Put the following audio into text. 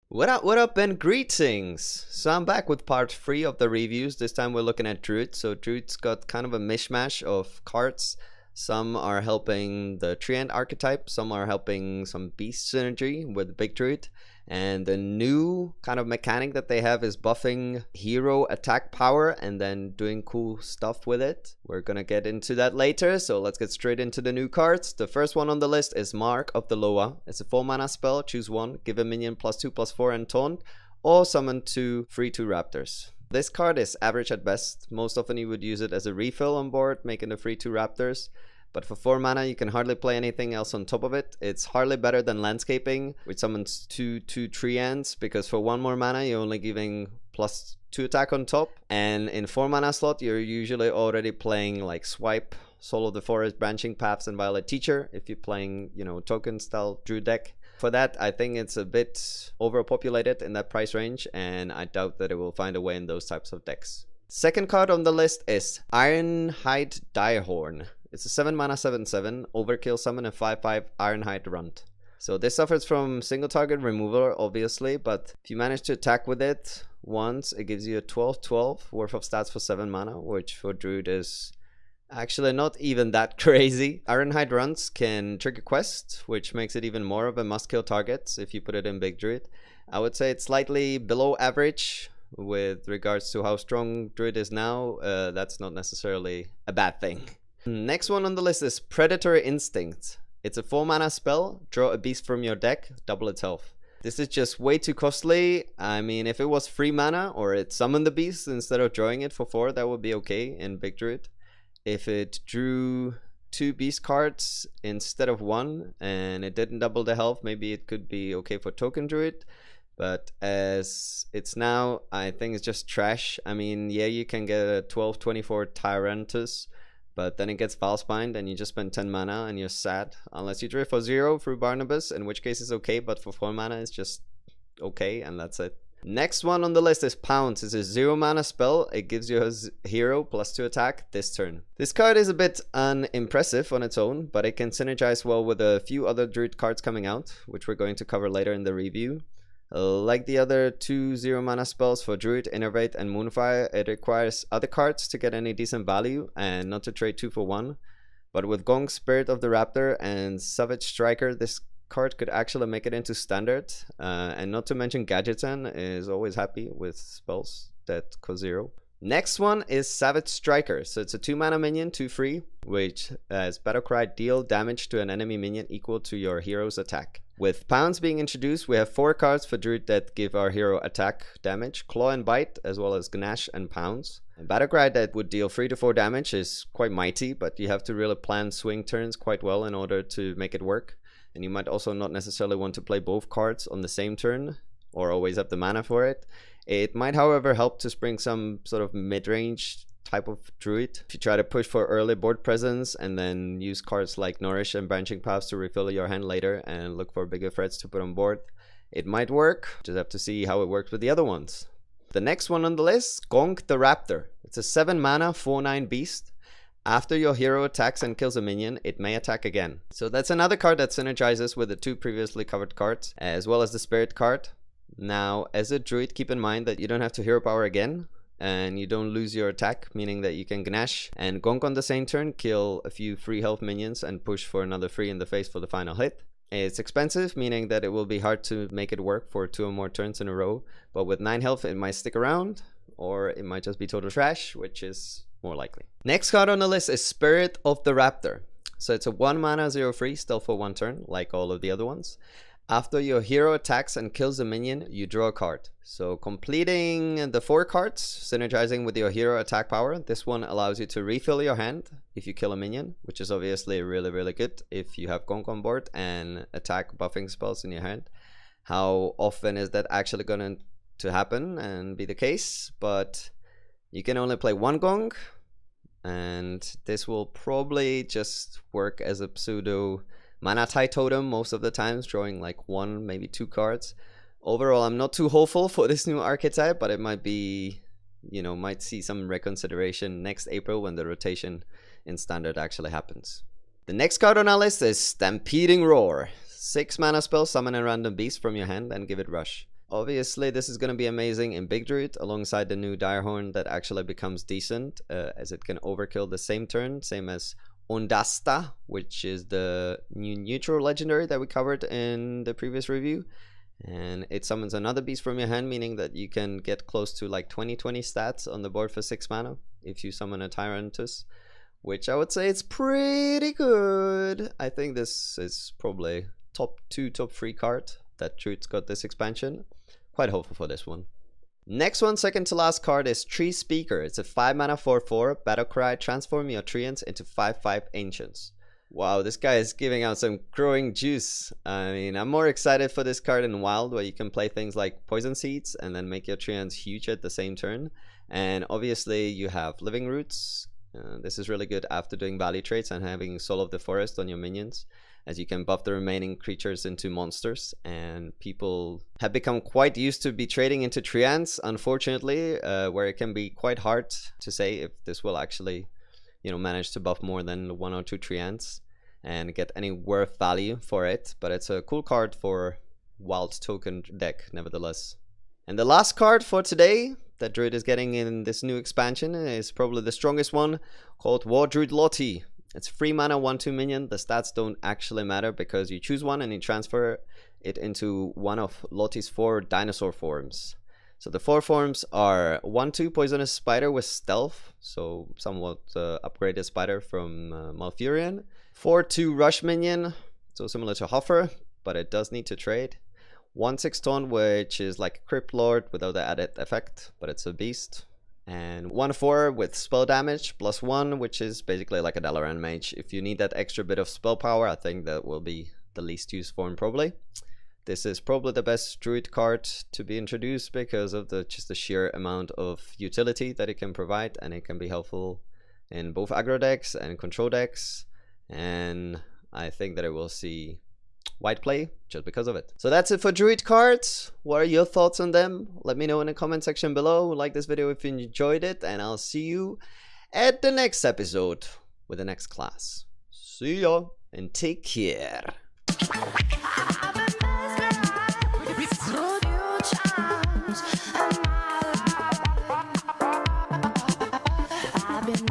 What up, and greetings! So I'm back with part 3 of the reviews. This time we're looking at Druid. So Druid's got kind of a mishmash of cards. Some are helping the Treant archetype, some are helping some beast synergy with the big Druid. And the new kind of mechanic that they have is buffing hero attack power and then doing cool stuff with it. We're gonna get into that later, so let's get straight into the new cards. The first one on the list is Mark of the Loa. It's a 4-mana spell, choose one, give a minion +2/+4 and taunt, or summon 2 3/2 raptors. This card is average at best. Most often you would use it as a refill on board, making the 3/2 raptors. But for 4 mana, you can hardly play anything else on top of it. It's hardly better than Landscaping, which summons 2/2 Treants, because for 1 more mana, you're only giving +2 attack on top. And in 4 mana slot, you're usually already playing like Swipe, Soul of the Forest, Branching Paths, and Violet Teacher, if you're playing, you know, token style Druid deck. For that, I think it's a bit overpopulated in that price range, and I doubt that it will find a way in those types of decks. Second card on the list is Ironhide Direhorn. It's a 7-mana 7/7 overkill summon a 5/5 Ironhide Runt. So this suffers from single target removal, obviously, but if you manage to attack with it once, it gives you a 12/12 worth of stats for 7 mana, which for Druid is actually not even that crazy. Ironhide Runts can trigger quest, which makes it even more of a must-kill target if you put it in Big Druid. I would say it's slightly below average with regards to how strong Druid is now. That's not necessarily a bad thing. Next one on the list is Predatory Instinct. It's a 4-mana spell, draw a beast from your deck, double its health. This is just way too costly. I mean, if it was 3 mana or it summoned the beast instead of drawing it for 4, that would be okay in Big Druid. If it drew 2 beast cards instead of 1 and it didn't double the health, maybe it could be okay for Token Druid. But as it's now, I think it's just trash. I mean, yeah, you can get a 12/24 Tyrantus, but then it gets Valspined and you just spend 10 mana and you're sad. Unless you draw for 0 through Barnabas, in which case it's okay, but for 4 mana it's just okay, and that's it. Next one on the list is Pounce. It's a 0-mana spell. It gives you a hero +2 attack this turn. This card is a bit unimpressive on its own, but it can synergize well with a few other Druid cards coming out, which we're going to cover later in the review. Like the other 2 0-mana spells for Druid, Innervate and Moonfire, it requires other cards to get any decent value and not to trade 2 for 1. But with Gong, Spirit of the Raptor and Savage Striker, this card could actually make it into standard. And not to mention Gadgetzan is always happy with spells that cost 0. Next one is Savage Striker. So it's a 2-mana minion, 2/3, which has Battlecry, deal damage to an enemy minion equal to your hero's attack. With Pounce being introduced, we have 4 cards for Druid that give our hero attack damage, Claw and Bite, as well as Gnash and Pounce. And Battlecry that would deal 3 to 4 damage is quite mighty, but you have to really plan swing turns quite well in order to make it work. And you might also not necessarily want to play both cards on the same turn, or always have the mana for it. It might, however, help to spring some sort of mid-range type of Druid. If you try to push for early board presence and then use cards like Nourish and Branching Paths to refill your hand later and look for bigger threats to put on board, it might work. Just have to see how it works with the other ones. The next one on the list, Gonk the Raptor. It's a 7-mana 4/9 beast. After your hero attacks and kills a minion, it may attack again. So that's another card that synergizes with the 2 previously covered cards, as well as the Spirit card. Now, as a Druid, keep in mind that you don't have to hero power again, and you don't lose your attack, meaning that you can Gnash and Gonk on the same turn, kill a few 3 health minions, and push for another 3 in the face for the final hit. It's expensive, meaning that it will be hard to make it work for 2 or more turns in a row, but with 9 health, it might stick around, or it might just be total trash, which is more likely. Next card on the list is Spirit of the Raptor. So it's a 1-mana 0/3, still for 1 turn, like all of the other ones. After your hero attacks and kills a minion, you draw a card. So completing the 4 cards, synergizing with your hero attack power, this one allows you to refill your hand if you kill a minion, which is obviously really good if you have Gonk on board and attack buffing spells in your hand. How often is that actually going to happen and be the case? But you can only play 1 Gonk, and this will probably just work as a pseudo Mana Tide Totem most of the times, drawing like 1, maybe 2 cards. Overall, I'm not too hopeful for this new archetype, but it might be, you know, might see some reconsideration next April when the rotation in Standard actually happens. The next card on our list is Stampeding Roar. 6 mana spell, summon a random beast from your hand and give it rush. Obviously, this is going to be amazing in Big Druid alongside the new Direhorn that actually becomes decent as it can overkill the same turn, same as Ondasta, which is the new neutral legendary that we covered in the previous review. And it summons another beast from your hand, meaning that you can get close to like 20/20 stats on the board for 6 mana if you summon a Tyrantus, which I would say it's pretty good. I think this is probably top 2, top 3 card that Druid's got this expansion. Quite hopeful for this one. Next one, second to last card, is Tree Speaker. It's a 5 mana 4/4 battle cry. Transform your treants into 5/5 ancients. Wow, this guy is giving out some growing juice. I mean, I'm more excited for this card in Wild, where you can play things like Poison Seeds and then make your treants huge at the same turn. And obviously you have Living Roots. This is really good after doing value trades and having Soul of the Forest on your minions, as you can buff the remaining creatures into monsters. And people have become quite used to be trading into treants, unfortunately, where it can be quite hard to say if this will actually, you know, manage to buff more than 1 or 2 treants and get any worth value for it. But it's a cool card for Wild token deck nevertheless. And the last card for today that Druid is getting in this new expansion is probably the strongest one, called War Druid Loti. It's 3 mana 1/2 minion. The stats don't actually matter because you choose one and you transfer it into one of Loti's 4 dinosaur forms. So the 4 forms are 1/2 Poisonous Spider with Stealth, so somewhat upgraded spider from Malfurion. 4/2 Rush Minion, so similar to Hoffer, but it does need to trade. 1/6 Taunt, which is like a Crypt Lord without the added effect, but it's a beast. And 1/4 with spell damage +1, which is basically like a Dalaran Mage. If you need that extra bit of spell power, I think that will be the least used form probably. This is probably the best Druid card to be introduced because of just the sheer amount of utility that it can provide, and it can be helpful in both aggro decks and control decks. And I think that it will see wide play just because of it. So that's it for Druid cards. What are your thoughts on them? Let me know in the comment section below. Like this video if you enjoyed it, and I'll see you at the next episode with the next class. See ya and take care. I've been